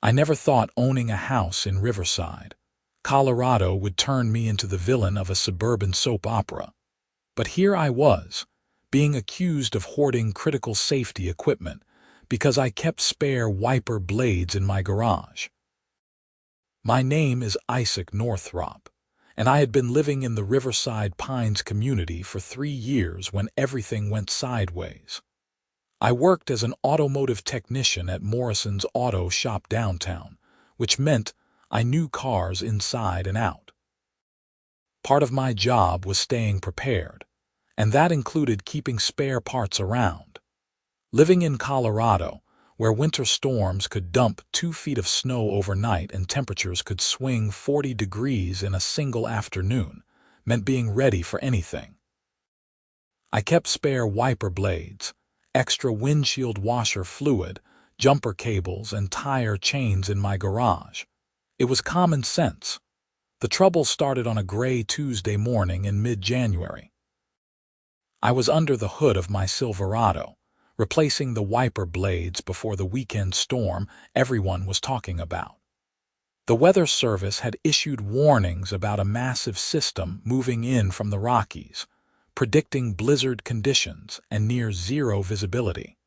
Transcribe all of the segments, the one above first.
I never thought owning a house in Riverside, Colorado would turn me into the villain of a suburban soap opera. But here I was, being accused of hoarding critical safety equipment because I kept spare wiper blades in my garage. My name is Isaac Northrop, and I had been living in the Riverside Pines community for 3 years when everything went sideways. I worked as an automotive technician at Morrison's auto shop downtown, which meant I knew cars inside and out. Part of my job was staying prepared, and that included keeping spare parts around. Living in Colorado, where winter storms could dump 2 feet of snow overnight and temperatures could swing 40 degrees in a single afternoon, meant being ready for anything. I kept spare wiper blades, extra windshield washer fluid, jumper cables, and tire chains in my garage. It was common sense. The trouble started on a gray Tuesday morning in mid-January. I was under the hood of my Silverado, replacing the wiper blades before the weekend storm everyone was talking about. The Weather Service had issued warnings about a massive system moving in from the Rockies, predicting blizzard conditions and near-zero visibility.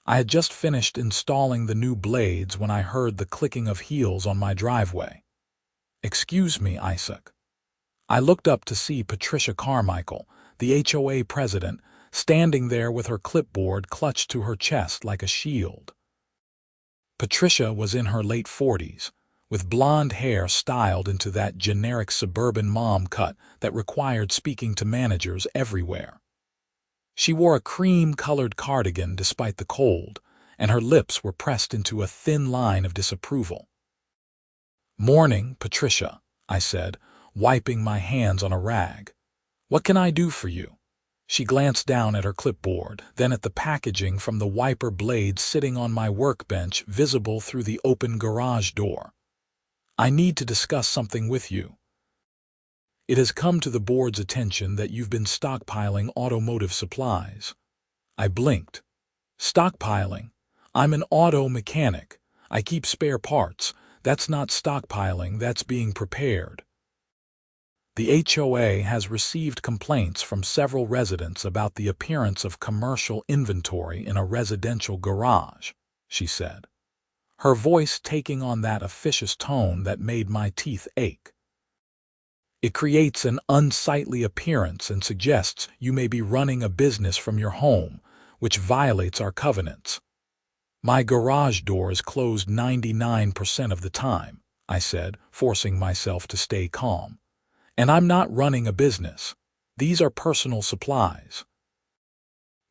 I had just finished installing the new blades when I heard the clicking of heels on my driveway. "Excuse me, Isaac." I looked up to see Patricia Carmichael, the HOA president, standing there with her clipboard clutched to her chest like a shield. Patricia was in her late 40s, with blonde hair styled into that generic suburban mom cut that required speaking to managers everywhere. She wore a cream-colored cardigan despite the cold, and her lips were pressed into a thin line of disapproval. "Morning, Patricia," I said, wiping my hands on a rag. "What can I do for you?" She glanced down at her clipboard, then at the packaging from the wiper blade sitting on my workbench visible through the open garage door. "I need to discuss something with you. It has come to the board's attention that you've been stockpiling automotive supplies." I blinked. "Stockpiling? I'm an auto mechanic. I keep spare parts. That's not stockpiling, that's being prepared." The HOA has received complaints from several residents about the appearance of commercial inventory in a residential garage, she said, her voice taking on that officious tone that made my teeth ache. "It creates an unsightly appearance and suggests you may be running a business from your home, which violates our covenants." "My garage door is closed 99% of the time," I said, forcing myself to stay calm. "And I'm not running a business. These are personal supplies."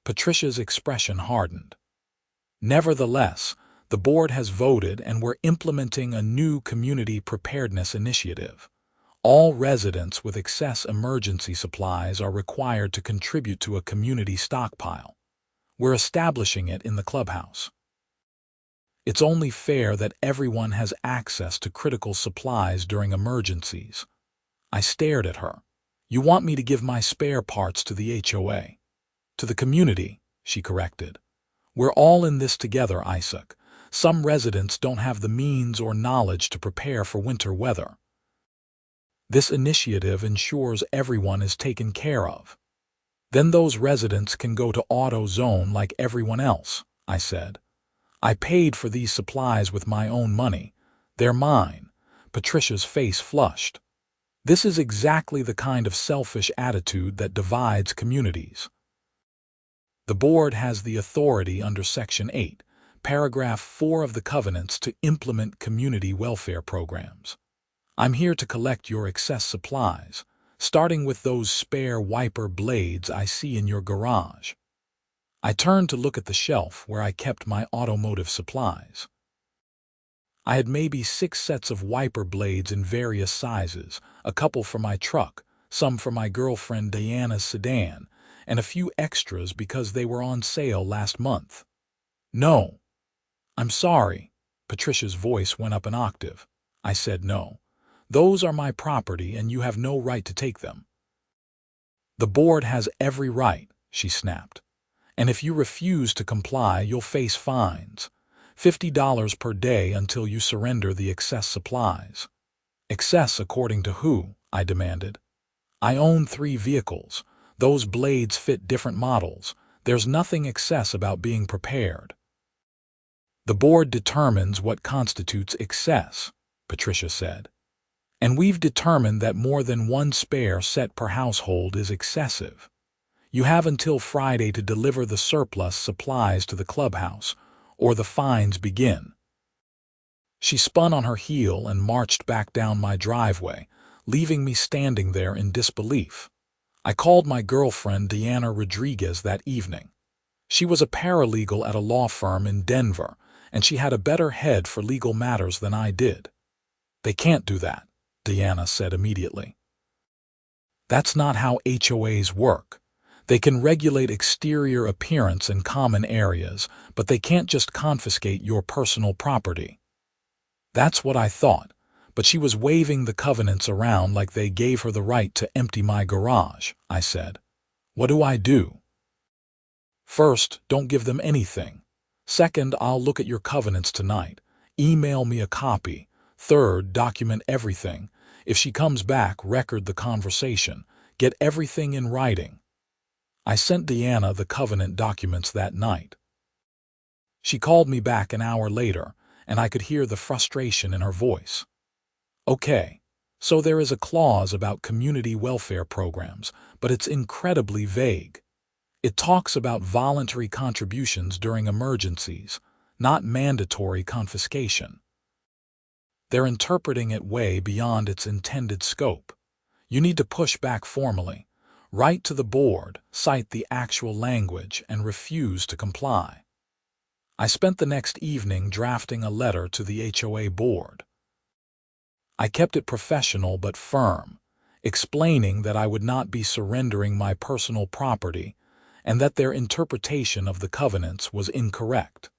Patricia's expression hardened. "Nevertheless, the board has voted and we're implementing a new community preparedness initiative. All residents with excess emergency supplies are required to contribute to a community stockpile. We're establishing it in the clubhouse. It's only fair that everyone has access to critical supplies during emergencies." I stared at her. "You want me to give my spare parts to the HOA?" "To the community," she corrected. "We're all in this together, Isaac. Some residents don't have the means or knowledge to prepare for winter weather. This initiative ensures everyone is taken care of. Then those residents can go to AutoZone like everyone else," I said. "I paid for these supplies with my own money. They're mine." Patricia's face flushed. "This is exactly the kind of selfish attitude that divides communities. The board has the authority under Section 8, Paragraph 4 of the Covenants to implement community welfare programs. I'm here to collect your excess supplies, starting with those spare wiper blades I see in your garage." I turned to look at the shelf where I kept my automotive supplies. I had maybe 6 sets of wiper blades in various sizes, a couple for my truck, some for my girlfriend Diana's sedan, and a few extras because they were on sale last month. "No. I'm sorry." Patricia's voice went up an octave. I said no. "Those are my property and you have no right to take them." "The board has every right," she snapped. "And if you refuse to comply, you'll face fines. $50 per day until you surrender the excess supplies. Excess according to who? I demanded. I own 3 vehicles. Those blades fit different models. There's nothing excess about being prepared. The board determines what constitutes excess, Patricia said. And we've determined that more than 1 spare set per household is excessive. You have until Friday to deliver the surplus supplies to the clubhouse, or the fines begin. She spun on her heel and marched back down my driveway, leaving me standing there in disbelief. I called my girlfriend Deanna Rodriguez that evening. She was a paralegal at a law firm in Denver, and she had a better head for legal matters than I did. They can't do that, Deanna said immediately. That's not how HOAs work. They can regulate exterior appearance in common areas, but they can't just confiscate your personal property. That's what I thought, but she was waving the covenants around like they gave her the right to empty my garage, I said. What do I do? First, don't give them anything. Second, I'll look at your covenants tonight. Email me a copy. Third, document everything. If she comes back, record the conversation. Get everything in writing. I sent Deanna the covenant documents that night. She called me back an hour later, and I could hear the frustration in her voice. Okay, so there is a clause about community welfare programs, but it's incredibly vague. It talks about voluntary contributions during emergencies, not mandatory confiscation. They're interpreting it way beyond its intended scope. You need to push back formally. Write to the board, cite the actual language, and refuse to comply. I spent the next evening drafting a letter to the HOA board. I kept it professional but firm, explaining that I would not be surrendering my personal property and that their interpretation of the covenants was incorrect.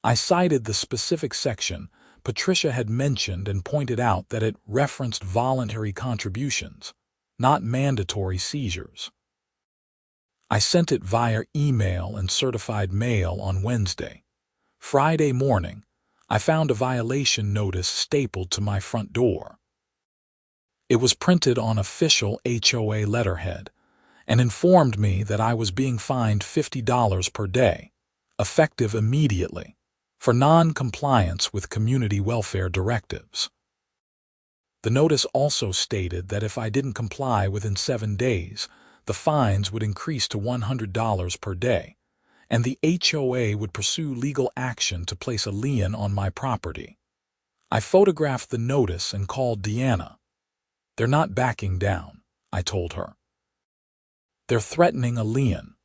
I cited the specific section Patricia had mentioned and pointed out that it referenced voluntary contributions, not mandatory seizures. I sent it via email and certified mail on Wednesday. Friday morning, I found a violation notice stapled to my front door. It was printed on official HOA letterhead and informed me that I was being fined $50 per day, effective immediately, for non-compliance with community welfare directives. The notice also stated that if I didn't comply within 7 days, the fines would increase to $100 per day, and the HOA would pursue legal action to place a lien on my property. I photographed the notice and called Deanna. They're not backing down, I told her. They're threatening a lien.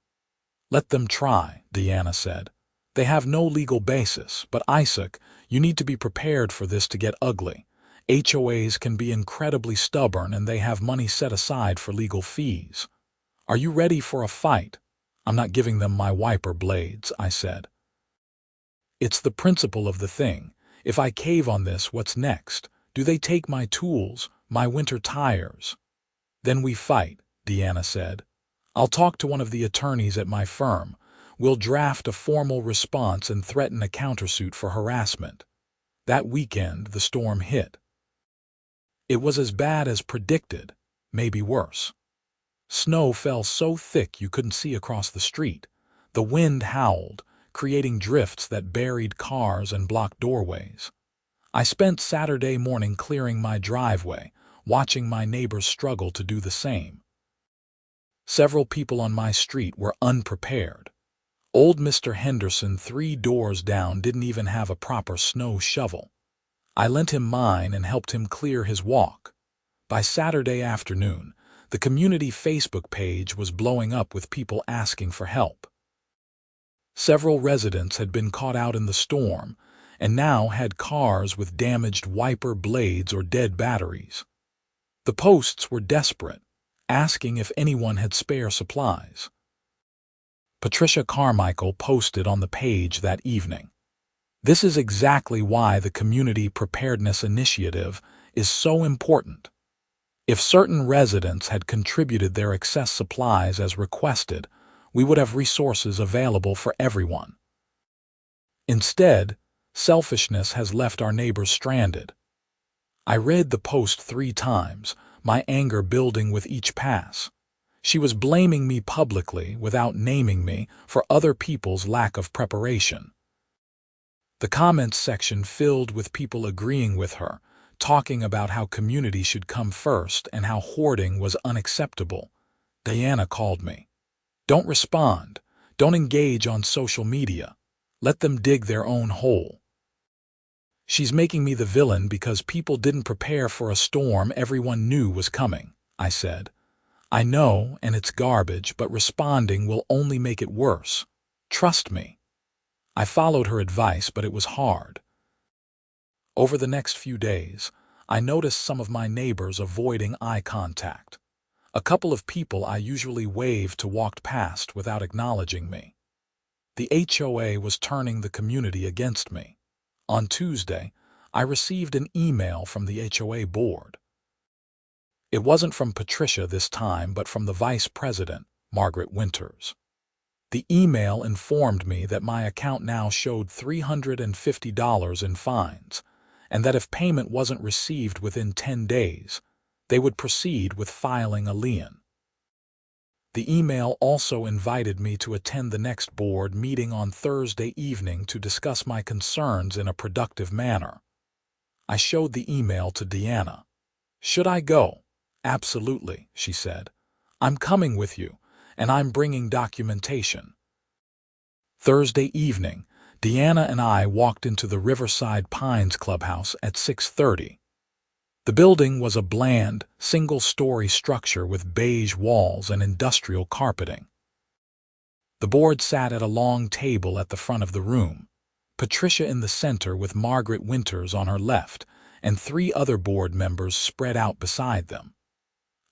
Let them try, Deanna said. They have no legal basis, but Isaac, you need to be prepared for this to get ugly. HOAs can be incredibly stubborn and they have money set aside for legal fees. Are you ready for a fight? I'm not giving them my wiper blades, I said. It's the principle of the thing. If I cave on this, what's next? Do they take my tools, my winter tires? Then we fight, Deanna said. I'll talk to one of the attorneys at my firm. We'll draft a formal response and threaten a countersuit for harassment. That weekend, the storm hit. It was as bad as predicted, maybe worse. Snow fell so thick you couldn't see across the street. The wind howled, creating drifts that buried cars and blocked doorways. I spent Saturday morning clearing my driveway, watching my neighbors struggle to do the same. Several people on my street were unprepared. Old Mr. Henderson, 3 doors down, didn't even have a proper snow shovel. I lent him mine and helped him clear his walk. By Saturday afternoon, the community Facebook page was blowing up with people asking for help. Several residents had been caught out in the storm and now had cars with damaged wiper blades or dead batteries. The posts were desperate, asking if anyone had spare supplies. Patricia Carmichael posted on the page that evening. This is exactly why the Community Preparedness Initiative is so important. If certain residents had contributed their excess supplies as requested, we would have resources available for everyone. Instead, selfishness has left our neighbors stranded. I read the post 3 times, my anger building with each pass. She was blaming me publicly, without naming me, for other people's lack of preparation. The comments section filled with people agreeing with her, talking about how community should come first and how hoarding was unacceptable. Diana called me. Don't respond. Don't engage on social media. Let them dig their own hole. She's making me the villain because people didn't prepare for a storm everyone knew was coming, I said. I know, and it's garbage, but responding will only make it worse. Trust me. I followed her advice, but it was hard. Over the next few days, I noticed some of my neighbors avoiding eye contact. A couple of people I usually waved to walked past without acknowledging me. The HOA was turning the community against me. On Tuesday, I received an email from the HOA board. It wasn't from Patricia this time, but from the vice president, Margaret Winters. The email informed me that my account now showed $350 in fines, and that if payment wasn't received within 10 days, they would proceed with filing a lien. The email also invited me to attend the next board meeting on Thursday evening to discuss my concerns in a productive manner. I showed the email to Deanna. Should I go? Absolutely, she said. I'm coming with you, and I'm bringing documentation. Thursday evening, Deanna and I walked into the Riverside Pines clubhouse at 6:30. The building was a bland, single-story structure with beige walls and industrial carpeting. The board sat at a long table at the front of the room, Patricia in the center with Margaret Winters on her left, and 3 other board members spread out beside them.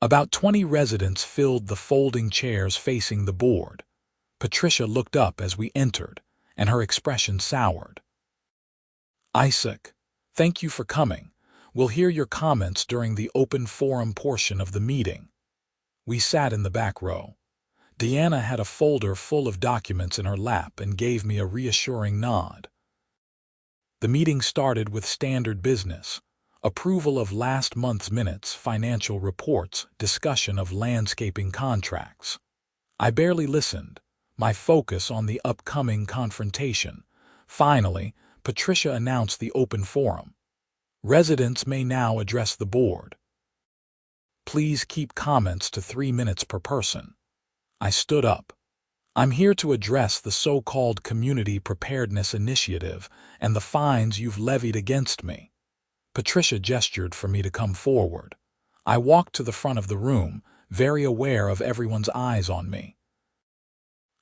About 20 residents filled the folding chairs facing the board. Patricia looked up as we entered, and her expression soured. Isaac, thank you for coming. We'll hear your comments during the open forum portion of the meeting. We sat in the back row. Deanna had a folder full of documents in her lap and gave me a reassuring nod. The meeting started with standard business: approval of last month's minutes, financial reports, discussion of landscaping contracts. I barely listened, my focus on the upcoming confrontation. Finally, Patricia announced the open forum. Residents may now address the board. Please keep comments to 3 minutes per person. I stood up. I'm here to address the so-called Community Preparedness Initiative and the fines you've levied against me. Patricia gestured for me to come forward. I walked to the front of the room, very aware of everyone's eyes on me.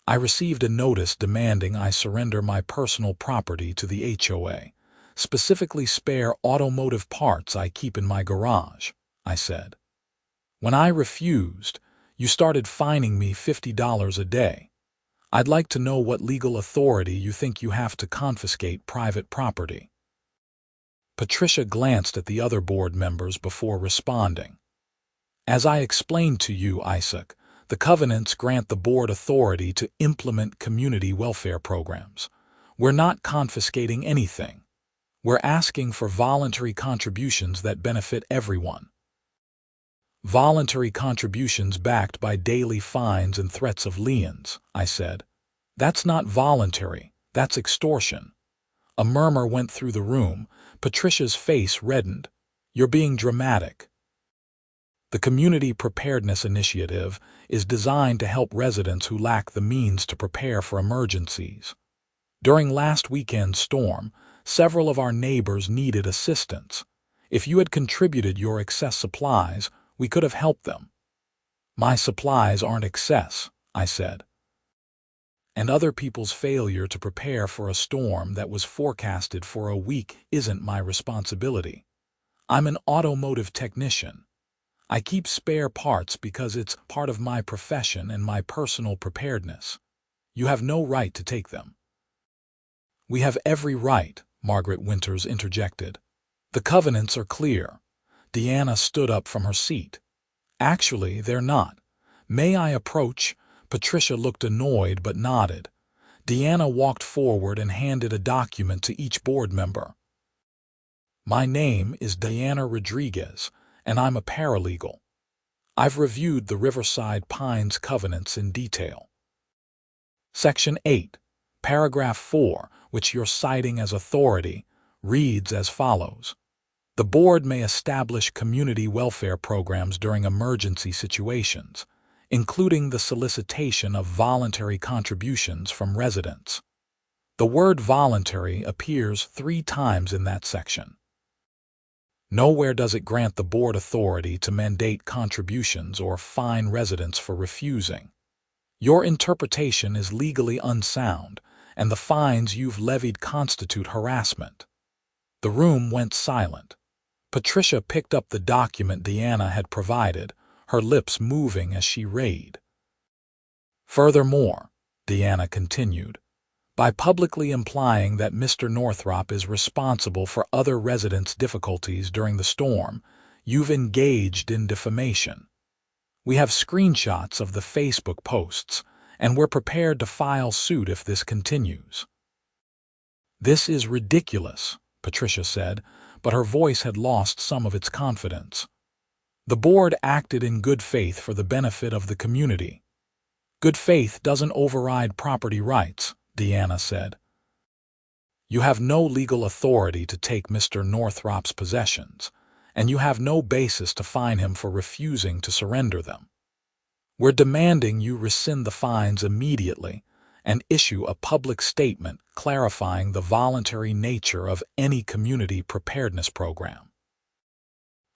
I received a notice demanding I surrender my personal property to the HOA, specifically spare automotive parts I keep in my garage, I said. When I refused, you started fining me $50 a day. I'd like to know what legal authority you think you have to confiscate private property. Patricia glanced at the other board members before responding. As I explained to you, Isaac, the covenants grant the board authority to implement community welfare programs. We're not confiscating anything. We're asking for voluntary contributions that benefit everyone. Voluntary contributions backed by daily fines and threats of liens, I said. That's not voluntary, that's extortion. A murmur went through the room. Patricia's face reddened. You're being dramatic. The Community Preparedness Initiative is designed to help residents who lack the means to prepare for emergencies. During last weekend's storm, several of our neighbors needed assistance. If you had contributed your excess supplies, we could have helped them. My supplies aren't excess, I said. And other people's failure to prepare for a storm that was forecasted for a week isn't my responsibility. I'm an automotive technician. I keep spare parts because it's part of my profession and my personal preparedness. You have no right to take them. We have every right, Margaret Winters interjected. The covenants are clear. Deanna stood up from her seat. Actually, they're not. May I approach? Patricia looked annoyed but nodded. Deanna walked forward and handed a document to each board member. My name is Diana Rodriguez, and I'm a paralegal. I've reviewed the Riverside Pines covenants in detail. Section 8, Paragraph 4, which you're citing as authority, reads as follows. The board may establish community welfare programs during emergency situations, including the solicitation of voluntary contributions from residents. The word voluntary appears 3 times in that section. Nowhere does it grant the board authority to mandate contributions or fine residents for refusing. Your interpretation is legally unsound, and the fines you've levied constitute harassment. The room went silent. Patricia picked up the document Deanna had provided, her lips moving as she read. Furthermore, Deanna continued, by publicly implying that Mr. Northrop is responsible for other residents' difficulties during the storm, you've engaged in defamation. We have screenshots of the Facebook posts, and we're prepared to file suit if this continues. This is ridiculous, Patricia said, but her voice had lost some of its confidence. The board acted in good faith for the benefit of the community. Good faith doesn't override property rights, Deanna said. You have no legal authority to take Mr. Northrop's possessions, and you have no basis to fine him for refusing to surrender them. We're demanding you rescind the fines immediately and issue a public statement clarifying the voluntary nature of any community preparedness program.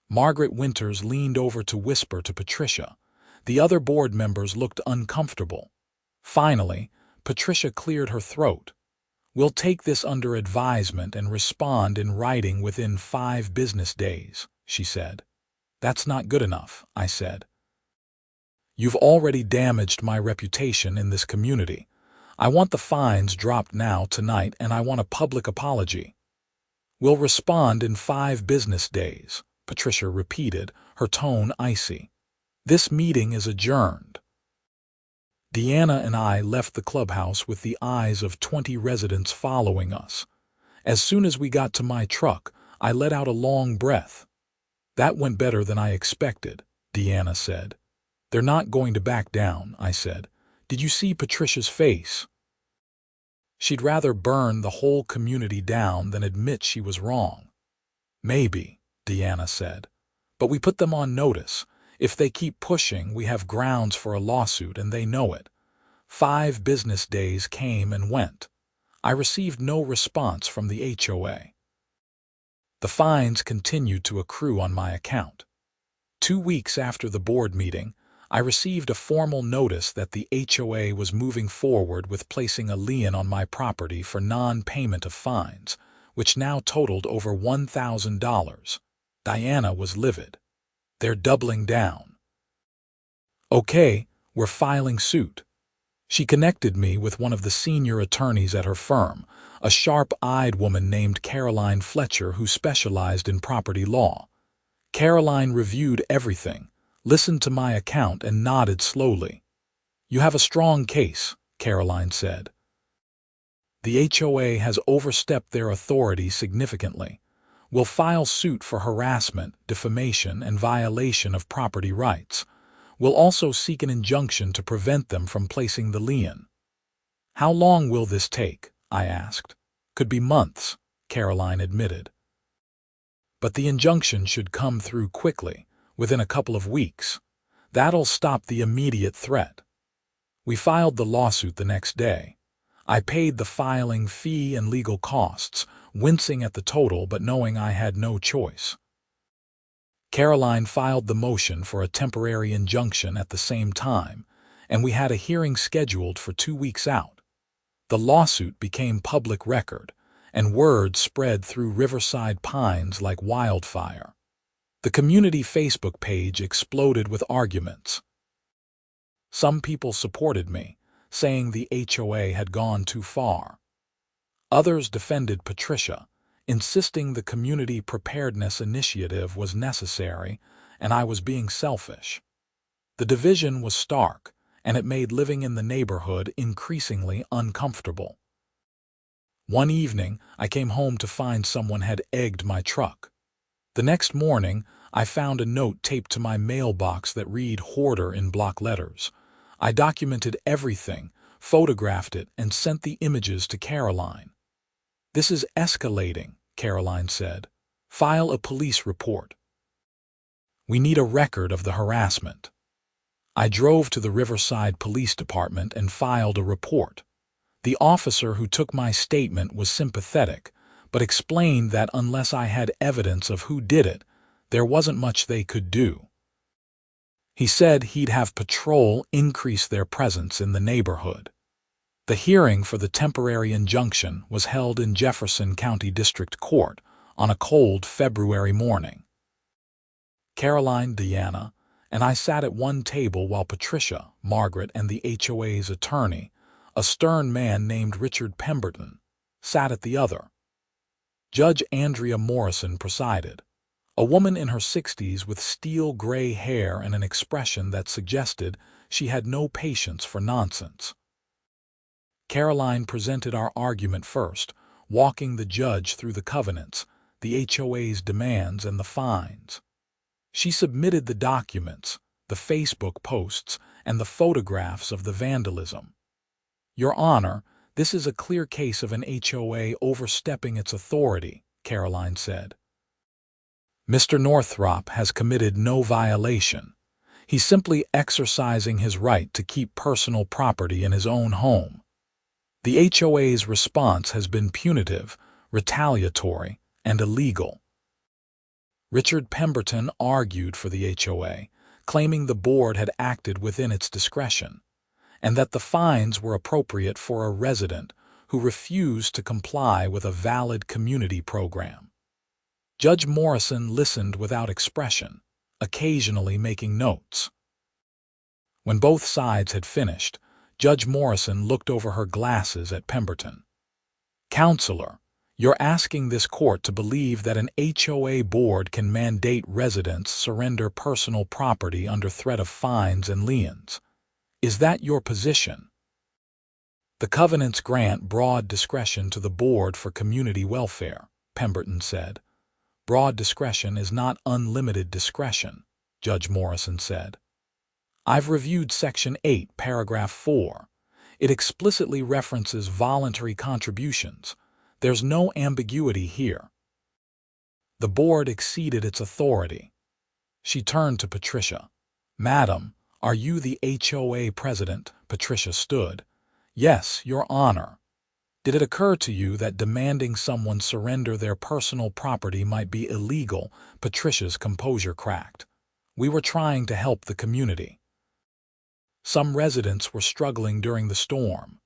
Margaret Winters leaned over to whisper to Patricia. The other board members looked uncomfortable. Finally, Patricia cleared her throat. We'll take this under advisement and respond in writing within 5 business days, she said. That's not good enough, I said. You've already damaged my reputation in this community. I want the fines dropped now tonight, and I want a public apology. We'll respond in 5 business days, Patricia repeated, her tone icy. This meeting is adjourned. Deanna and I left the clubhouse with the eyes of 20 residents following us. As soon as we got to my truck, I let out a long breath. That went better than I expected, Deanna said. They're not going to back down, I said. Did you see Patricia's face? She'd rather burn the whole community down than admit she was wrong. Maybe, Deanna said. But we put them on notice. If they keep pushing, we have grounds for a lawsuit, and they know it. 5 business days came and went. I received no response from the HOA. The fines continued to accrue on my account. 2 weeks after the board meeting, I received a formal notice that the HOA was moving forward with placing a lien on my property for non-payment of fines, which now totaled over $1,000. Diana was livid. They're doubling down. Okay, we're filing suit. She connected me with one of the senior attorneys at her firm, a sharp-eyed woman named Caroline Fletcher who specialized in property law. Caroline reviewed everything, listened to my account, and nodded slowly. You have a strong case, Caroline said. The HOA has overstepped their authority significantly. We'll file suit for harassment, defamation, and violation of property rights. We'll also seek an injunction to prevent them from placing the lien. How long will this take? I asked. Could be months, Caroline admitted. But the injunction should come through quickly, within a couple of weeks. That'll stop the immediate threat. We filed the lawsuit the next day. I paid the filing fee and legal costs, wincing at the total but knowing I had no choice. Caroline filed the motion for a temporary injunction at the same time, and we had a hearing scheduled for 2 weeks out. The lawsuit became public record, and word spread through Riverside Pines like wildfire. The community Facebook page exploded with arguments. Some people supported me, saying the HOA had gone too far. Others defended Patricia, insisting the community preparedness initiative was necessary and I was being selfish. The division was stark, and it made living in the neighborhood increasingly uncomfortable. One evening, I came home to find someone had egged my truck. The next morning, I found a note taped to my mailbox that read "Hoarder" in block letters. I documented everything, photographed it, and sent the images to Caroline. "This is escalating," Caroline said. "File a police report. We need a record of the harassment." I drove to the Riverside Police Department and filed a report. The officer who took my statement was sympathetic, but explained that unless I had evidence of who did it, there wasn't much they could do. He said he'd have patrol increase their presence in the neighborhood. The hearing for the temporary injunction was held in Jefferson County District Court on a cold February morning. Caroline, Deanna, and I sat at one table while Patricia, Margaret, and the HOA's attorney, a stern man named Richard Pemberton, sat at the other. Judge Andrea Morrison presided, a woman in her 60s with steel-gray hair and an expression that suggested she had no patience for nonsense. Caroline presented our argument first, walking the judge through the covenants, the HOA's demands, and the fines. She submitted the documents, the Facebook posts, and the photographs of the vandalism. "Your Honor, this is a clear case of an HOA overstepping its authority," Caroline said. "Mr. Northrop has committed no violation. He's simply exercising his right to keep personal property in his own home. The HOA's response has been punitive, retaliatory, and illegal." Richard Pemberton argued for the HOA, claiming the board had acted within its discretion, and that the fines were appropriate for a resident who refused to comply with a valid community program. Judge Morrison listened without expression, occasionally making notes. When both sides had finished, Judge Morrison looked over her glasses at Pemberton. "Counselor, you're asking this court to believe that an HOA board can mandate residents surrender personal property under threat of fines and liens. Is that your position?" "The covenants grant broad discretion to the board for community welfare," Pemberton said. "Broad discretion is not unlimited discretion," Judge Morrison said. "I've reviewed Section 8, Paragraph 4. It explicitly references voluntary contributions. There's no ambiguity here." The board exceeded its authority. She turned to Patricia. "Madam, are you the HOA president?" Patricia stood. "Yes, Your Honor." "Did it occur to you that demanding someone surrender their personal property might be illegal?" Patricia's composure cracked. "We were trying to help the community. Some residents were struggling during the storm."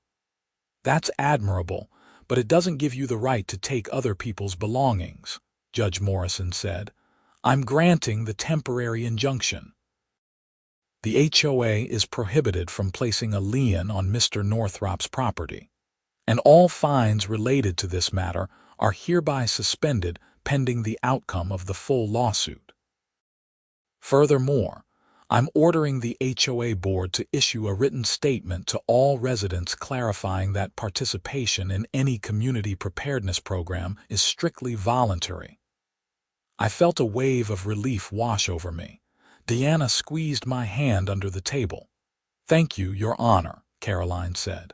"That's admirable, but it doesn't give you the right to take other people's belongings," Judge Morrison said. "I'm granting the temporary injunction. The HOA is prohibited from placing a lien on Mr. Northrop's property, and all fines related to this matter are hereby suspended pending the outcome of the full lawsuit. Furthermore, I'm ordering the HOA board to issue a written statement to all residents clarifying that participation in any community preparedness program is strictly voluntary." I felt a wave of relief wash over me. Deanna squeezed my hand under the table. "Thank you, Your Honor," Caroline said.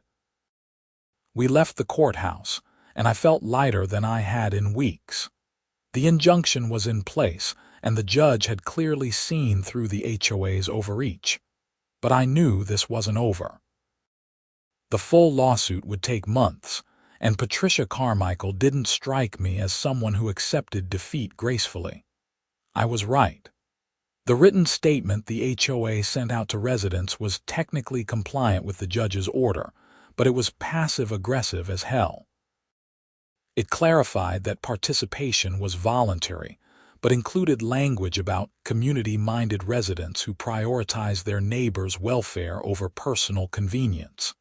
We left the courthouse, and I felt lighter than I had in weeks. The injunction was in place, and the judge had clearly seen through the HOA's overreach. But I knew this wasn't over. The full lawsuit would take months, and Patricia Carmichael didn't strike me as someone who accepted defeat gracefully. I was right. The written statement the HOA sent out to residents was technically compliant with the judge's order, but it was passive-aggressive as hell. It clarified that participation was voluntary, but included language about community-minded residents who prioritize their neighbors' welfare over personal convenience.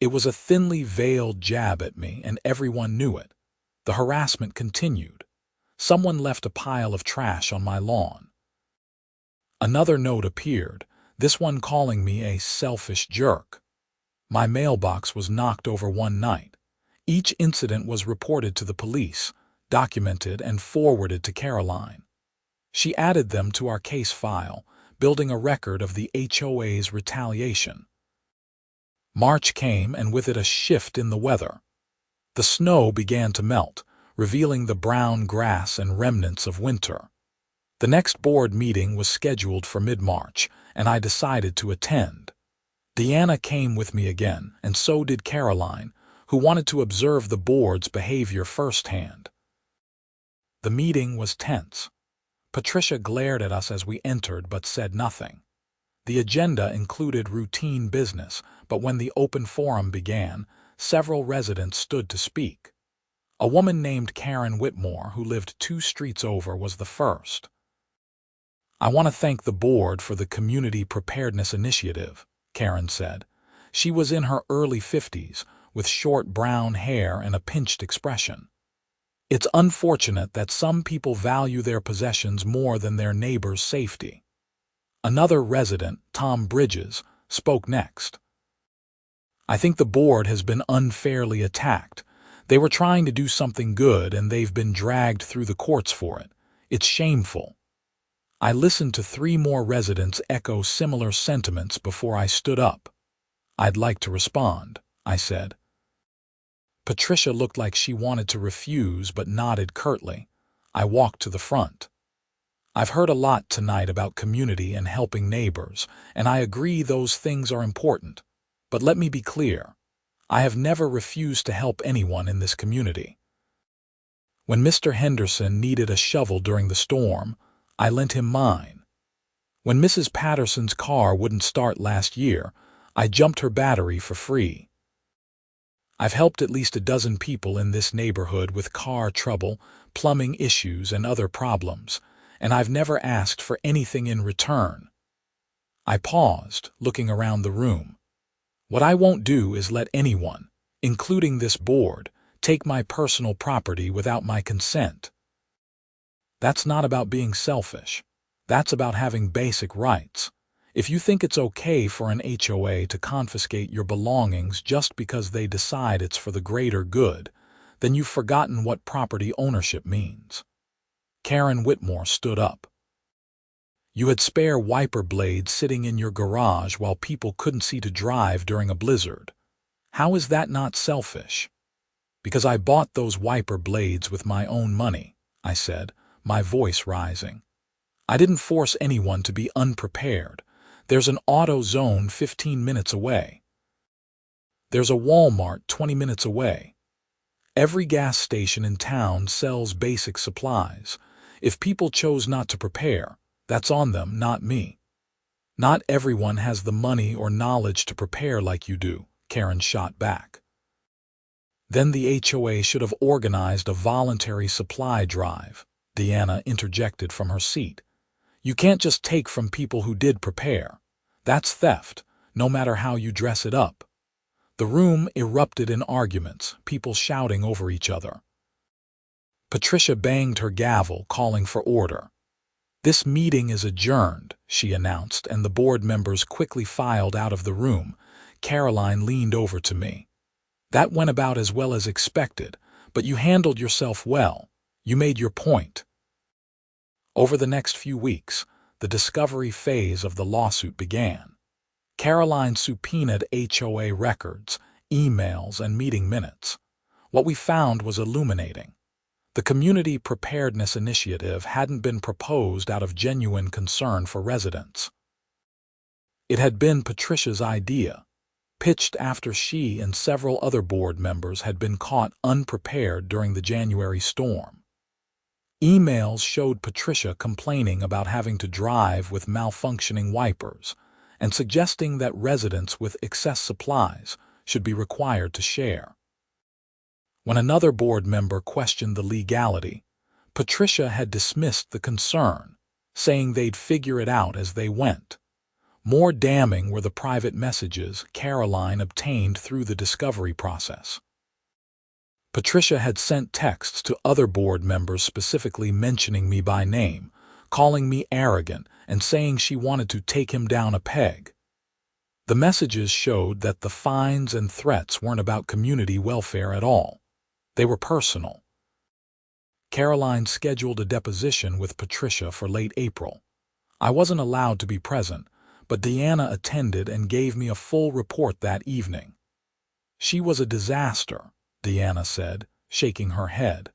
It was a thinly veiled jab at me, and everyone knew it. The harassment continued. Someone left a pile of trash on my lawn. Another note appeared. this one calling me a selfish jerk. My mailbox was knocked over one night. Each incident was reported to the police, documented and forwarded to Caroline. She added them to our case file, building a record of the HOA's retaliation. March came, and with it a shift in the weather. The snow began to melt, revealing the brown grass and remnants of winter. The next board meeting was scheduled for mid-March, and I decided to attend. Deanna came with me again, and so did Caroline, who wanted to observe the board's behavior firsthand. The meeting was tense. Patricia glared at us as we entered but said nothing. The agenda included routine business, but when the open forum began, several residents stood to speak. A woman named Karen Whitmore, who lived 2 streets over, was the first. "I want to thank the board for the Community Preparedness Initiative," Karen said. She was in her early 50s, with short brown hair and a pinched expression. "It's unfortunate that some people value their possessions more than their neighbor's safety." Another resident, Tom Bridges, spoke next. "I think the board has been unfairly attacked. They were trying to do something good and they've been dragged through the courts for it. It's shameful." I listened to 3 more residents echo similar sentiments before I stood up. "I'd like to respond," I said. Patricia looked like she wanted to refuse but nodded curtly. I walked to the front. "I've heard a lot tonight about community and helping neighbors, and I agree those things are important. But let me be clear. I have never refused to help anyone in this community. When Mr. Henderson needed a shovel during the storm, I lent him mine. When Mrs. Patterson's car wouldn't start last year, I jumped her battery for free. I've helped at least a dozen people in this neighborhood with car trouble, plumbing issues, and other problems, and I've never asked for anything in return." I paused, looking around the room. "What I won't do is let anyone, including this board, take my personal property without my consent. That's not about being selfish. That's about having basic rights. If you think it's okay for an HOA to confiscate your belongings just because they decide it's for the greater good, then you've forgotten what property ownership means." Karen Whitmore stood up. "You had spare wiper blades sitting in your garage while people couldn't see to drive during a blizzard. How is that not selfish?" "Because I bought those wiper blades with my own money," I said, my voice rising. "I didn't force anyone to be unprepared. There's an auto zone 15 minutes away. There's a Walmart 20 minutes away. Every gas station in town sells basic supplies. If people chose not to prepare, that's on them, not me." "Not everyone has the money or knowledge to prepare like you do," Karen shot back. "Then the HOA should have organized a voluntary supply drive," Deanna interjected from her seat. "You can't just take from people who did prepare. That's theft, no matter how you dress it up." The room erupted in arguments, people shouting over each other. Patricia banged her gavel, calling for order. "This meeting is adjourned," she announced, and the board members quickly filed out of the room. Caroline leaned over to me. "That went about as well as expected, but you handled yourself well. You made your point." Over the next few weeks, the discovery phase of the lawsuit began. Caroline subpoenaed HOA records, emails, and meeting minutes. What we found was illuminating. The Community Preparedness Initiative hadn't been proposed out of genuine concern for residents. It had been Patricia's idea, pitched after she and several other board members had been caught unprepared during the January storm. Emails showed Patricia complaining about having to drive with malfunctioning wipers and suggesting that residents with excess supplies should be required to share. When another board member questioned the legality, Patricia had dismissed the concern, saying they'd figure it out as they went. More damning were the private messages Caroline obtained through the discovery process. Patricia had sent texts to other board members specifically mentioning me by name, calling me arrogant, and saying she wanted to take him down a peg. The messages showed that the fines and threats weren't about community welfare at all. They were personal. Caroline scheduled a deposition with Patricia for late April. I wasn't allowed to be present, but Deanna attended and gave me a full report that evening. She was a disaster, Deanna said, shaking her head.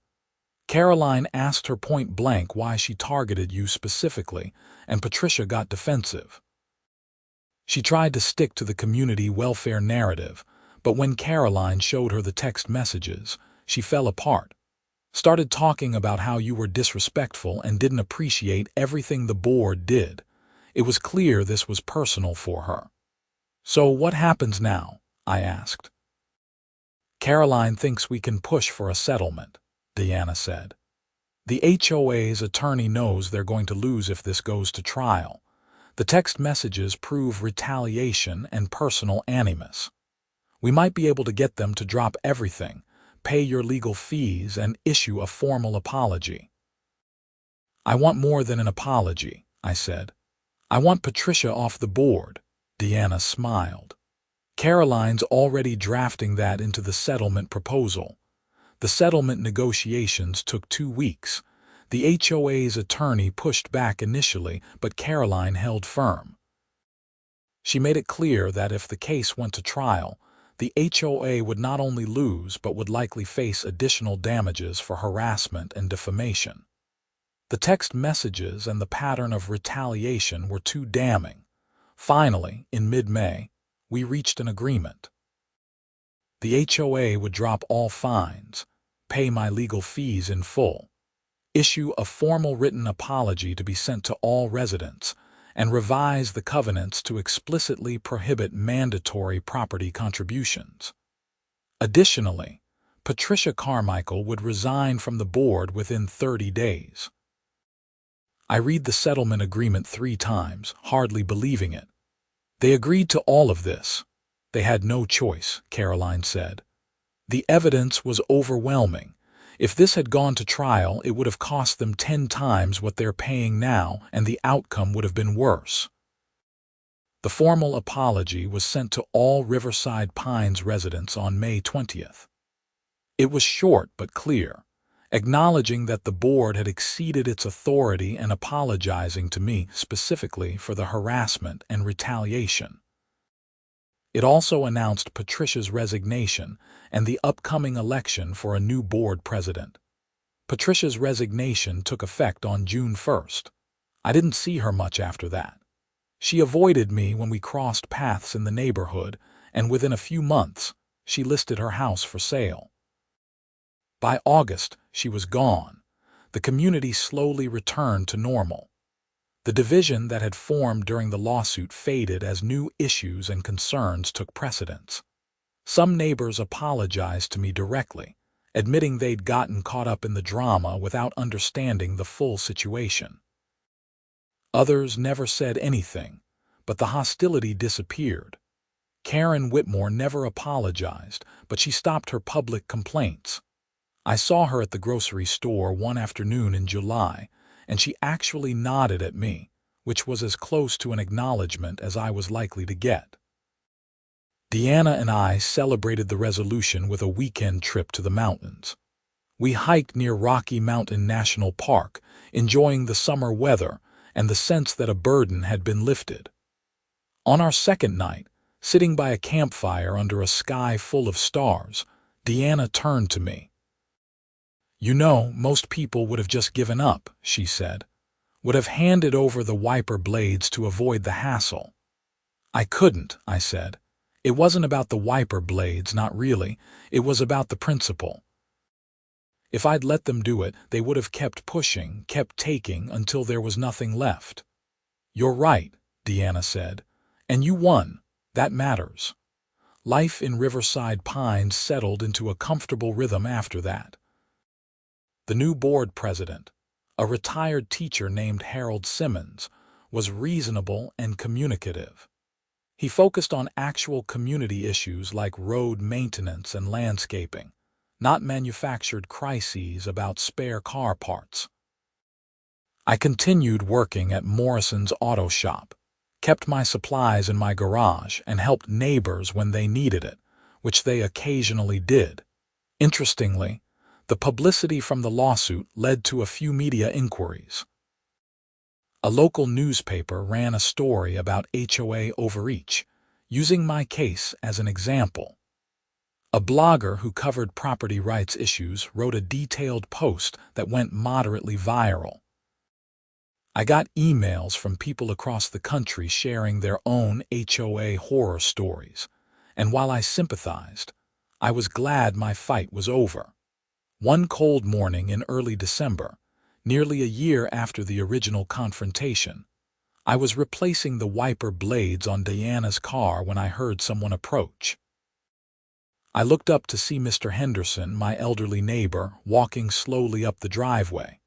Caroline asked her point blank why she targeted you specifically, and Patricia got defensive. She tried to stick to the community welfare narrative, but when Caroline showed her the text messages, she fell apart. Started talking about how you were disrespectful and didn't appreciate everything the board did. It was clear this was personal for her. So what happens now? I asked. Caroline thinks we can push for a settlement, Deanna said. The HOA's attorney knows they're going to lose if this goes to trial. The text messages prove retaliation and personal animus. We might be able to get them to drop everything, pay your legal fees, and issue a formal apology. I want more than an apology, I said. I want Patricia off the board, Deanna smiled. Caroline's already drafting that into the settlement proposal. The settlement negotiations took 2 weeks. The HOA's attorney pushed back initially, but Caroline held firm. She made it clear that if the case went to trial, the HOA would not only lose but would likely face additional damages for harassment and defamation. The text messages and the pattern of retaliation were too damning. Finally, in mid-May, we reached an agreement. The HOA would drop all fines, pay my legal fees in full, issue a formal written apology to be sent to all residents, and revise the covenants to explicitly prohibit mandatory property contributions. Additionally, Patricia Carmichael would resign from the board within 30 days. I read the settlement agreement 3 times, hardly believing it. They agreed to all of this. They had no choice, Caroline said. The evidence was overwhelming. If this had gone to trial, it would have cost them 10 times what they're paying now, and the outcome would have been worse. The formal apology was sent to all Riverside Pines residents on May 20th. It was short but clear, acknowledging that the board had exceeded its authority and apologizing to me specifically for the harassment and retaliation. It also announced Patricia's resignation and the upcoming election for a new board president. Patricia's resignation took effect on June 1st. I didn't see her much after that. She avoided me when we crossed paths in the neighborhood, and within a few months, she listed her house for sale. By August, she was gone. The community slowly returned to normal. The division that had formed during the lawsuit faded as new issues and concerns took precedence. Some neighbors apologized to me directly, admitting they'd gotten caught up in the drama without understanding the full situation. Others never said anything, but the hostility disappeared. Karen Whitmore never apologized, but she stopped her public complaints. I saw her at the grocery store one afternoon in July, and she actually nodded at me, which was as close to an acknowledgement as I was likely to get. Deanna and I celebrated the resolution with a weekend trip to the mountains. We hiked near Rocky Mountain National Park, enjoying the summer weather and the sense that a burden had been lifted. On our second night, sitting by a campfire under a sky full of stars, Deanna turned to me. "You know, most people would have just given up," she said. "Would have handed over the wiper blades to avoid the hassle." "I couldn't," I said. "It wasn't about the wiper blades, not really. It was about the principle. If I'd let them do it, they would have kept pushing, kept taking, until there was nothing left." "You're right," Deanna said. "And you won. That matters." Life in Riverside Pines settled into a comfortable rhythm after that. The new board president, a retired teacher named Harold Simmons, was reasonable and communicative. He focused on actual community issues like road maintenance and landscaping, not manufactured crises about spare car parts. I continued working at Morrison's auto shop, kept my supplies in my garage, and helped neighbors when they needed it, which they occasionally did. Interestingly, the publicity from the lawsuit led to a few media inquiries. A local newspaper ran a story about HOA overreach, using my case as an example. A blogger who covered property rights issues wrote a detailed post that went moderately viral. I got emails from people across the country sharing their own HOA horror stories, and while I sympathized, I was glad my fight was over. One cold morning in early December, nearly a year after the original confrontation, I was replacing the wiper blades on Diana's car when I heard someone approach. I looked up to see Mr. Henderson, my elderly neighbor, walking slowly up the driveway.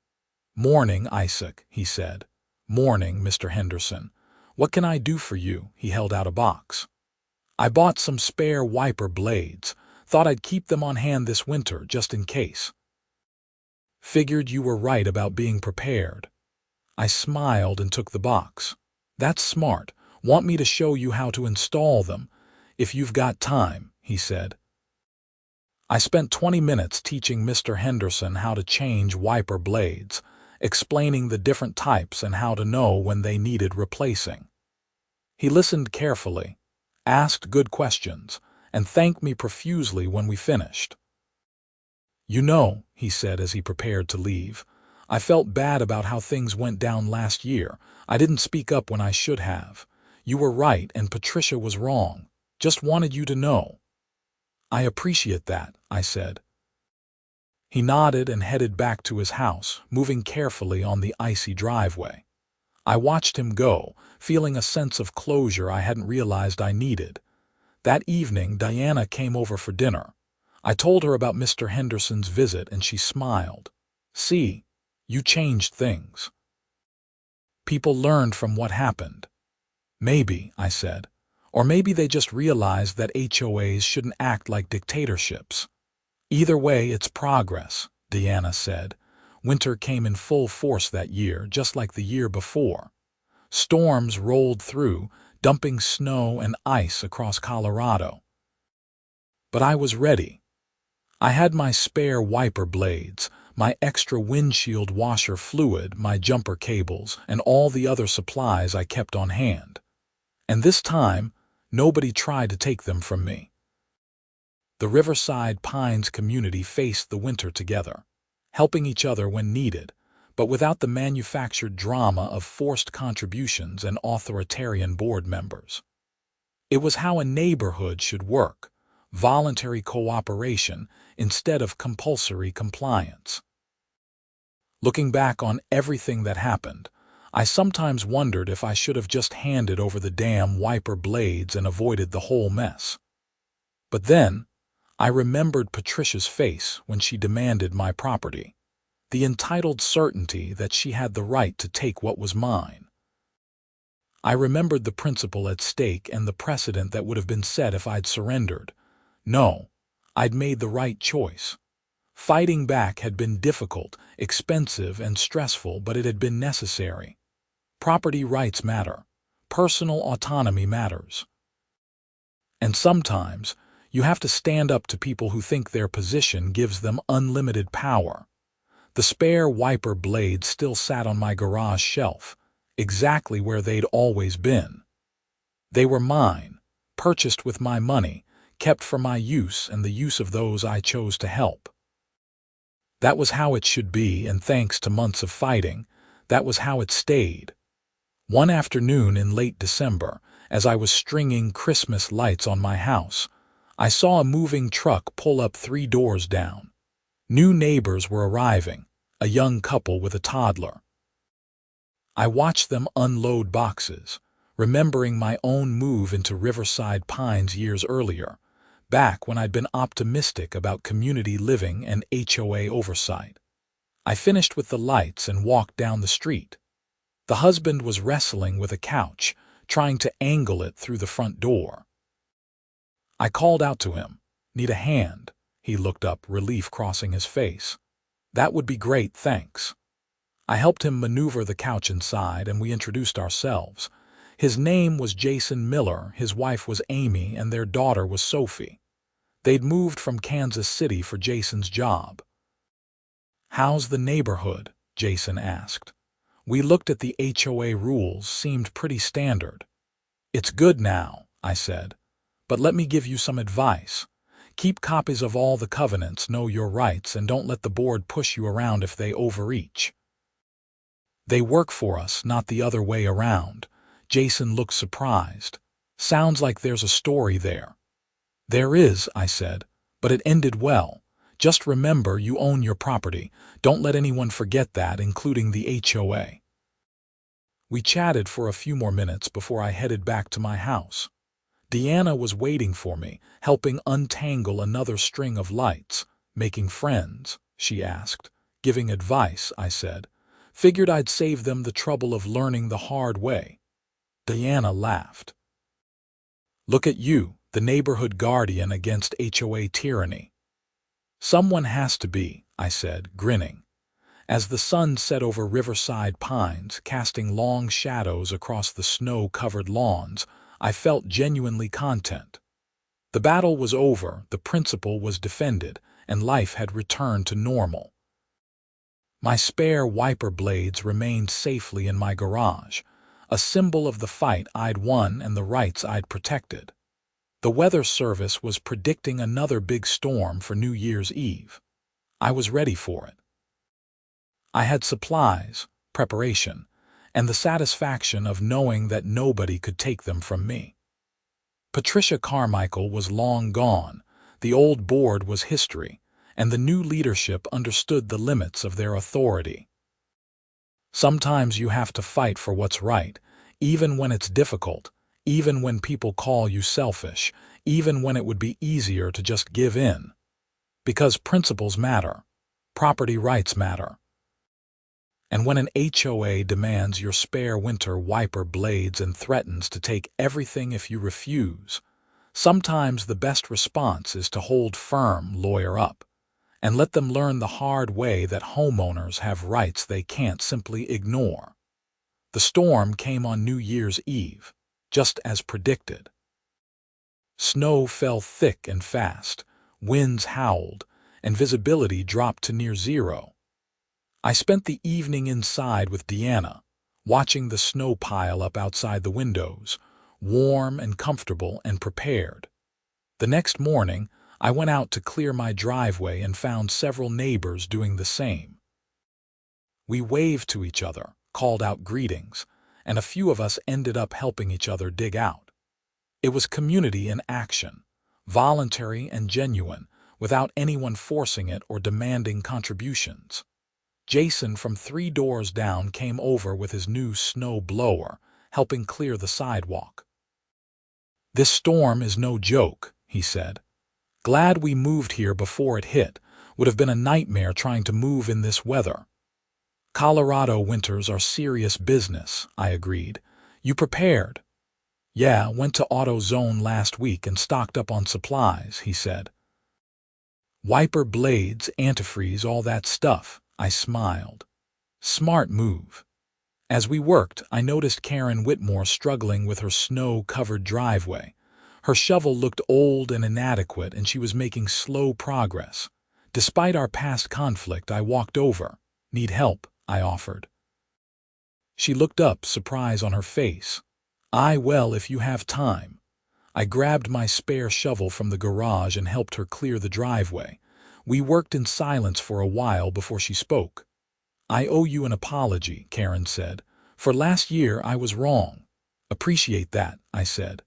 "Morning, Isaac," he said. "Morning, Mr. Henderson. What can I do for you?" He held out a box. "I bought some spare wiper blades. Thought I'd keep them on hand this winter just in case." "Figured you were right about being prepared." I smiled and took the box. "That's smart. Want me to show you how to install them? If you've got time," he said. I spent 20 minutes teaching Mr. Henderson how to change wiper blades, explaining the different types and how to know when they needed replacing. He listened carefully, asked good questions, and thanked me profusely when we finished. "You know," he said as he prepared to leave, "I felt bad about how things went down last year. I didn't speak up when I should have. You were right and Patricia was wrong. Just wanted you to know." "I appreciate that," I said. He nodded and headed back to his house, moving carefully on the icy driveway. I watched him go, feeling a sense of closure I hadn't realized I needed. That evening, Diana came over for dinner. I told her about Mr. Henderson's visit and she smiled. "See, you changed things. People learned from what happened." "Maybe," I said. "Or maybe they just realized that HOAs shouldn't act like dictatorships." "Either way, it's progress," Diana said. Winter came in full force that year, just like the year before. Storms rolled through, dumping snow and ice across Colorado. But I was ready. I had my spare wiper blades, my extra windshield washer fluid, my jumper cables, and all the other supplies I kept on hand. And this time, nobody tried to take them from me. The Riverside Pines community faced the winter together, helping each other when needed, but without the manufactured drama of forced contributions and authoritarian board members. It was how a neighborhood should work: voluntary cooperation instead of compulsory compliance. Looking back on everything that happened, I sometimes wondered if I should have just handed over the damn wiper blades and avoided the whole mess. But then, I remembered Patricia's face when she demanded my property, the entitled certainty that she had the right to take what was mine. I remembered the principle at stake and the precedent that would have been set if I'd surrendered. No, I'd made the right choice. Fighting back had been difficult, expensive, and stressful, but it had been necessary. Property rights matter. Personal autonomy matters. And sometimes, you have to stand up to people who think their position gives them unlimited power. The spare wiper blades still sat on my garage shelf, exactly where they'd always been. They were mine, purchased with my money, kept for my use and the use of those I chose to help. That was how it should be, and thanks to months of fighting, that was how it stayed. One afternoon in late December, as I was stringing Christmas lights on my house, I saw a moving truck pull up 3 doors down. New neighbors were arriving, a young couple with a toddler. I watched them unload boxes, remembering my own move into Riverside Pines years earlier, back when I'd been optimistic about community living and HOA oversight. I finished with the lights and walked down the street. The husband was wrestling with a couch, trying to angle it through the front door. I called out to him, "Need a hand?" He looked up, relief crossing his face. "That would be great, thanks." I helped him maneuver the couch inside, and we introduced ourselves. His name was Jason Miller, his wife was Amy, and their daughter was Sophie. They'd moved from Kansas City for Jason's job. "How's the neighborhood?" Jason asked. We looked at the HOA rules, seemed pretty standard. "It's good now," I said. "But let me give you some advice. Keep copies of all the covenants, know your rights, and don't let the board push you around if they overreach. They work for us, not the other way around." Jason looked surprised. "Sounds like there's a story there." "There is," I said, "but it ended well. Just remember, you own your property. Don't let anyone forget that, including the HOA." We chatted for a few more minutes before I headed back to my house. Deanna was waiting for me, helping untangle another string of lights. "Making friends?" she asked. "Giving advice," I said. "Figured I'd save them the trouble of learning the hard way." Deanna laughed. "Look at you, the neighborhood guardian against HOA tyranny." "Someone has to be," I said, grinning. As the sun set over Riverside Pines, casting long shadows across the snow-covered lawns, I felt genuinely content. The battle was over, the principle was defended, and life had returned to normal. My spare wiper blades remained safely in my garage, a symbol of the fight I'd won and the rights I'd protected. The weather service was predicting another big storm for New Year's Eve. I was ready for it. I had supplies, preparation, and the satisfaction of knowing that nobody could take them from me. Patricia Carmichael was long gone, the old board was history, and the new leadership understood the limits of their authority. Sometimes you have to fight for what's right, even when it's difficult, even when people call you selfish, even when it would be easier to just give in. Because principles matter. Property rights matter. And when an HOA demands your spare winter wiper blades and threatens to take everything if you refuse, sometimes the best response is to hold firm, lawyer up, and let them learn the hard way that homeowners have rights they can't simply ignore. The storm came on New Year's Eve, just as predicted. Snow fell thick and fast, winds howled, and visibility dropped to near zero. I spent the evening inside with Deanna, watching the snow pile up outside the windows, warm and comfortable and prepared. The next morning, I went out to clear my driveway and found several neighbors doing the same. We waved to each other, called out greetings, and a few of us ended up helping each other dig out. It was community in action, voluntary and genuine, without anyone forcing it or demanding contributions. Jason from 3 doors down came over with his new snow blower, helping clear the sidewalk. "This storm is no joke," he said. "Glad we moved here before it hit. Would have been a nightmare trying to move in this weather." "Colorado winters are serious business," I agreed. "You prepared?" "Yeah, went to AutoZone last week and stocked up on supplies," he said. "Wiper blades, antifreeze, all that stuff," I smiled. "Smart move." As we worked, I noticed Karen Whitmore struggling with her snow-covered driveway. Her shovel looked old and inadequate, and she was making slow progress. Despite our past conflict, I walked over. "Need help?" I offered. She looked up, surprise on her face. Well, if you have time." I grabbed my spare shovel from the garage and helped her clear the driveway. We worked in silence for a while before she spoke. "I owe you an apology," Karen said. "For last year I was wrong." "Appreciate that," I said.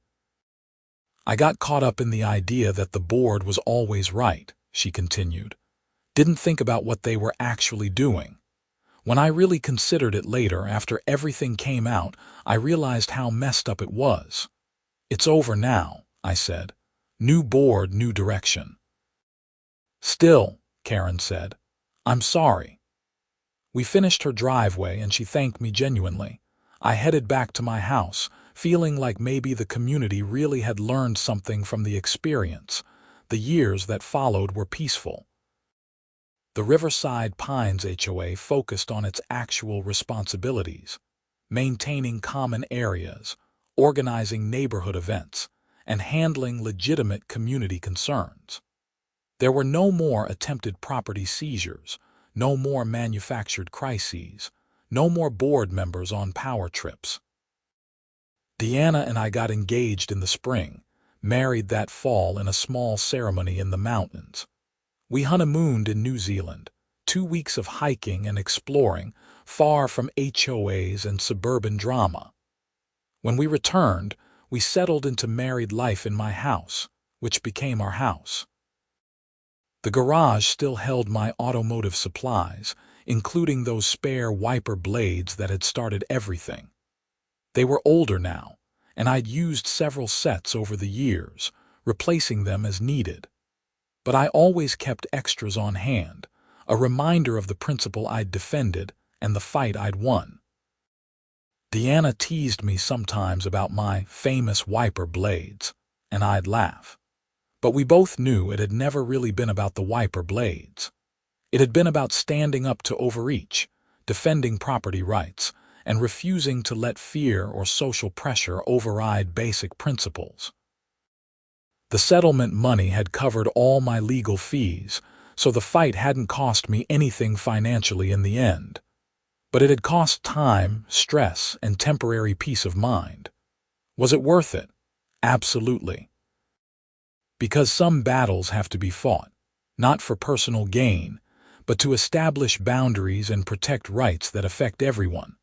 "I got caught up in the idea that the board was always right," she continued. "Didn't think about what they were actually doing. When I really considered it later, after everything came out, I realized how messed up it was." "It's over now," I said. "New board, new direction." "Still," Karen said, "I'm sorry." We finished her driveway and she thanked me genuinely. I headed back to my house, feeling like maybe the community really had learned something from the experience. The years that followed were peaceful. The Riverside Pines HOA focused on its actual responsibilities, maintaining common areas, organizing neighborhood events, and handling legitimate community concerns. There were no more attempted property seizures, no more manufactured crises, no more board members on power trips. Deanna and I got engaged in the spring, married that fall in a small ceremony in the mountains. We honeymooned in New Zealand, 2 weeks of hiking and exploring, far from HOAs and suburban drama. When we returned, we settled into married life in my house, which became our house. The garage still held my automotive supplies, including those spare wiper blades that had started everything. They were older now, and I'd used several sets over the years, replacing them as needed. But I always kept extras on hand, a reminder of the principle I'd defended and the fight I'd won. Deanna teased me sometimes about my famous wiper blades, and I'd laugh. But we both knew it had never really been about the wiper blades. It had been about standing up to overreach, defending property rights, and refusing to let fear or social pressure override basic principles. The settlement money had covered all my legal fees, so the fight hadn't cost me anything financially in the end. But it had cost time, stress, and temporary peace of mind. Was it worth it? Absolutely. Because some battles have to be fought, not for personal gain, but to establish boundaries and protect rights that affect everyone.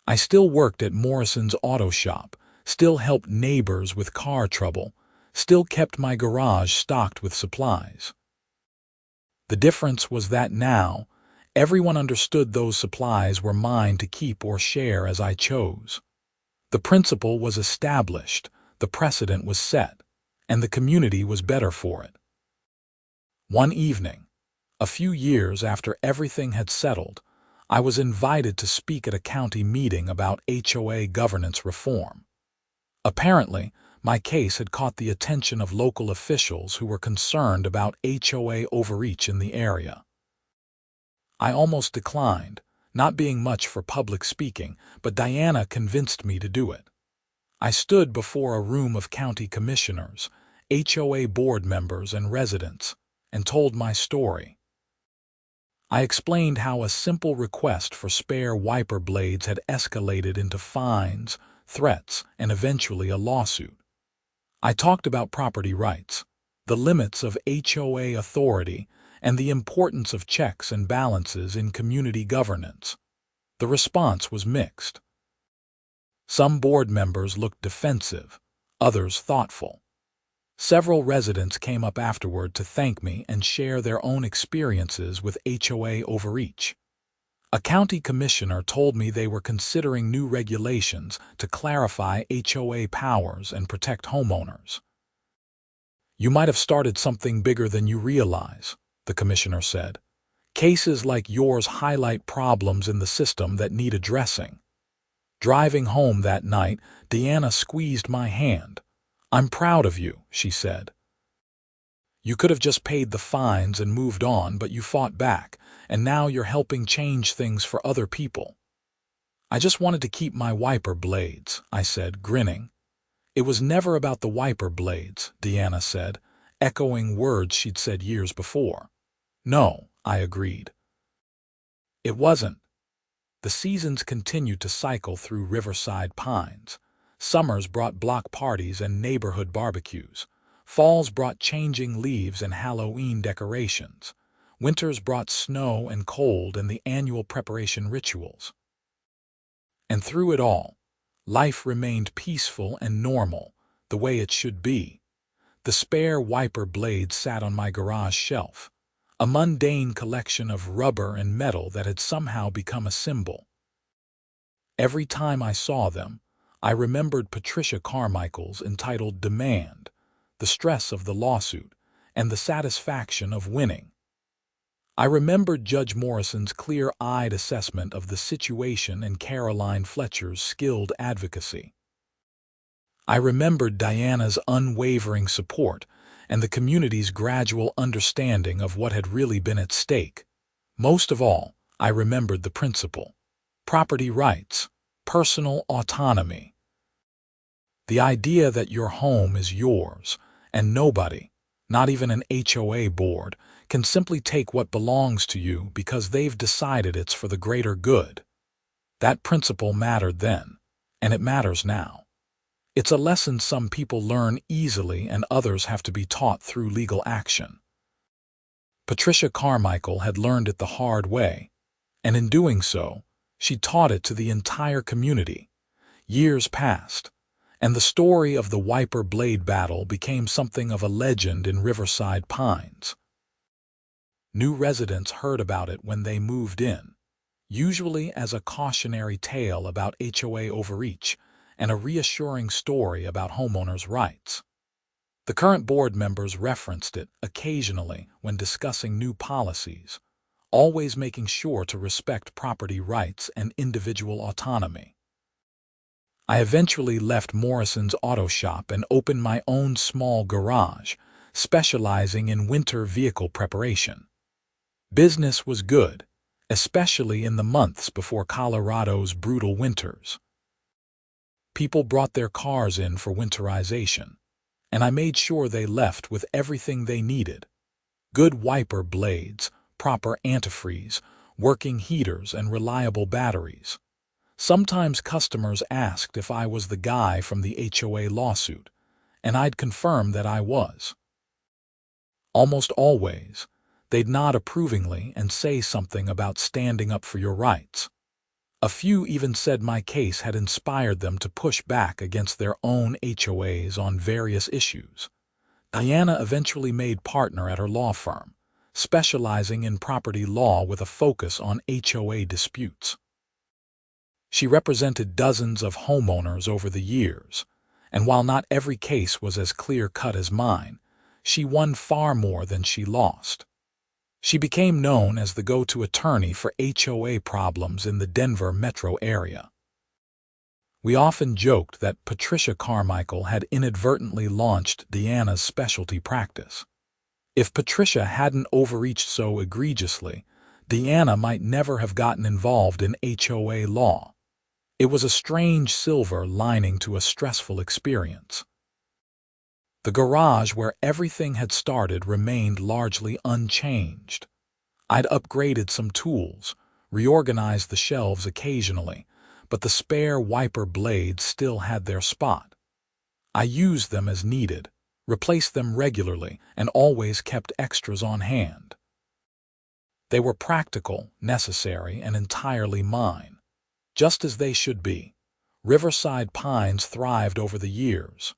I still worked at Morrison's auto shop, still helped neighbors with car trouble, still kept my garage stocked with supplies. The difference was that now, everyone understood those supplies were mine to keep or share as I chose. The principle was established, the precedent was set, and the community was better for it. One evening, a few years after everything had settled, I was invited to speak at a county meeting about HOA governance reform. Apparently, my case had caught the attention of local officials who were concerned about HOA overreach in the area. I almost declined, not being much for public speaking, but Diana convinced me to do it. I stood before a room of county commissioners, HOA board members, and residents, and told my story. I explained how a simple request for spare wiper blades had escalated into fines, threats, and eventually a lawsuit. I talked about property rights, the limits of HOA authority, and the importance of checks and balances in community governance. The response was mixed. Some board members looked defensive, others thoughtful. Several residents came up afterward to thank me and share their own experiences with HOA overreach. A county commissioner told me they were considering new regulations to clarify HOA powers and protect homeowners. "You might have started something bigger than you realize," the commissioner said. "Cases like yours highlight problems in the system that need addressing." Driving home that night, Deanna squeezed my hand. "I'm proud of you," she said. "You could have just paid the fines and moved on, but you fought back, and now you're helping change things for other people." "I just wanted to keep my wiper blades," I said, grinning. "It was never about the wiper blades," Deanna said, echoing words she'd said years before. "No," I agreed. "It wasn't." The seasons continued to cycle through Riverside Pines. Summers brought block parties and neighborhood barbecues. Falls brought changing leaves and Halloween decorations. Winters brought snow and cold and the annual preparation rituals. And through it all, life remained peaceful and normal, the way it should be. The spare wiper blades sat on my garage shelf, a mundane collection of rubber and metal that had somehow become a symbol. Every time I saw them, I remembered Patricia Carmichael's entitled Demand, the stress of the lawsuit, and the satisfaction of winning. I remembered Judge Morrison's clear-eyed assessment of the situation and Caroline Fletcher's skilled advocacy. I remembered Diana's unwavering support and the community's gradual understanding of what had really been at stake. Most of all, I remembered the principle: property rights, personal autonomy. The idea that your home is yours, and nobody, not even an HOA board, can simply take what belongs to you because they've decided it's for the greater good. That principle mattered then, and it matters now. It's a lesson some people learn easily and others have to be taught through legal action. Patricia Carmichael had learned it the hard way, and in doing so, she taught it to the entire community. Years passed, and the story of the wiper blade battle became something of a legend in Riverside Pines. New residents heard about it when they moved in, usually as a cautionary tale about HOA overreach and a reassuring story about homeowners' rights. The current board members referenced it occasionally when discussing new policies, always making sure to respect property rights and individual autonomy. I eventually left Morrison's auto shop and opened my own small garage, specializing in winter vehicle preparation. Business was good, especially in the months before Colorado's brutal winters. People brought their cars in for winterization, and I made sure they left with everything they needed: good wiper blades, proper antifreeze, working heaters, and reliable batteries. Sometimes customers asked if I was the guy from the HOA lawsuit, and I'd confirm that I was. Almost always, they'd nod approvingly and say something about standing up for your rights. A few even said my case had inspired them to push back against their own HOAs on various issues. Diana eventually made partner at her law firm, specializing in property law with a focus on HOA disputes. She represented dozens of homeowners over the years, and while not every case was as clear-cut as mine, she won far more than she lost. She became known as the go-to attorney for HOA problems in the Denver metro area. We often joked that Patricia Carmichael had inadvertently launched Deanna's specialty practice. If Patricia hadn't overreached so egregiously, Deanna might never have gotten involved in HOA law. It was a strange silver lining to a stressful experience. The garage where everything had started remained largely unchanged. I'd upgraded some tools, reorganized the shelves occasionally, but the spare wiper blades still had their spot. I used them as needed, replaced them regularly, and always kept extras on hand. They were practical, necessary, and entirely mine, just as they should be. Riverside Pines thrived over the years.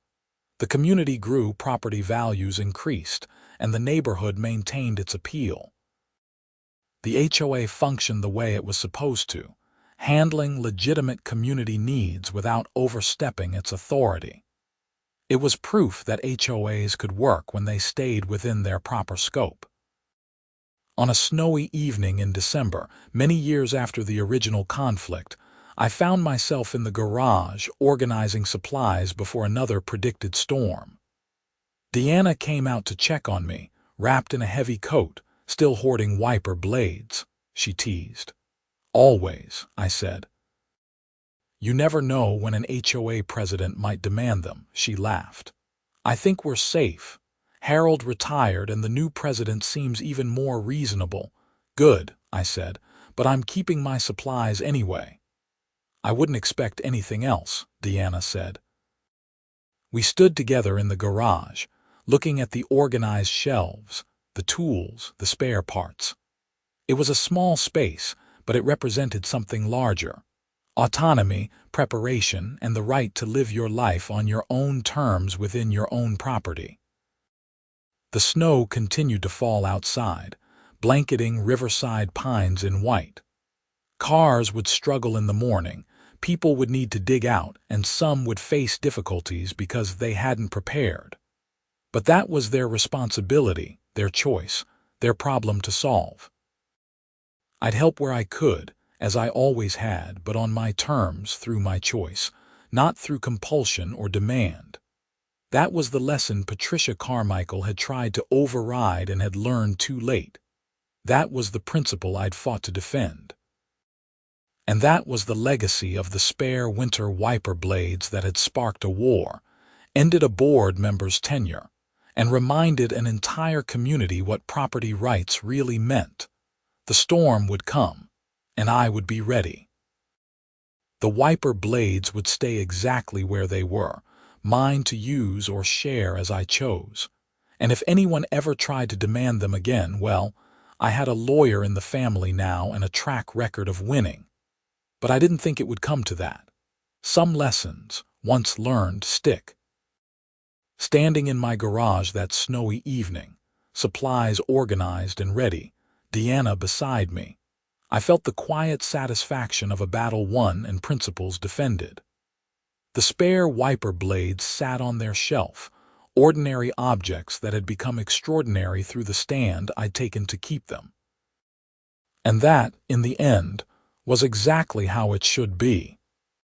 The community grew, property values increased, and the neighborhood maintained its appeal. The HOA functioned the way it was supposed to, handling legitimate community needs without overstepping its authority. It was proof that HOAs could work when they stayed within their proper scope. On a snowy evening in December, many years after the original conflict, I found myself in the garage organizing supplies before another predicted storm. Deanna came out to check on me, wrapped in a heavy coat, still hoarding wiper blades, she teased. "Always," I said. "You never know when an HOA president might demand them," she laughed. "I think we're safe. Harold retired and the new president seems even more reasonable." "Good," I said, "but I'm keeping my supplies anyway." "I wouldn't expect anything else," Deanna said. We stood together in the garage, looking at the organized shelves, the tools, the spare parts. It was a small space, but it represented something larger: autonomy, preparation, and the right to live your life on your own terms within your own property. The snow continued to fall outside, blanketing Riverside Pines in white. Cars would struggle in the morning, people would need to dig out, and some would face difficulties because they hadn't prepared. But that was their responsibility, their choice, their problem to solve. I'd help where I could, as I always had, but on my terms, through my choice, not through compulsion or demand. That was the lesson Patricia Carmichael had tried to override and had learned too late. That was the principle I'd fought to defend. And that was the legacy of the spare winter wiper blades that had sparked a war, ended a board member's tenure, and reminded an entire community what property rights really meant. The storm would come, and I would be ready. The wiper blades would stay exactly where they were, mine to use or share as I chose. And if anyone ever tried to demand them again, well, I had a lawyer in the family now and a track record of winning. But I didn't think it would come to that. Some lessons, once learned, stick. Standing in my garage that snowy evening, supplies organized and ready, Deanna beside me, I felt the quiet satisfaction of a battle won and principles defended. The spare wiper blades sat on their shelf, ordinary objects that had become extraordinary through the stand I'd taken to keep them. And that, in the end, was exactly how it should be.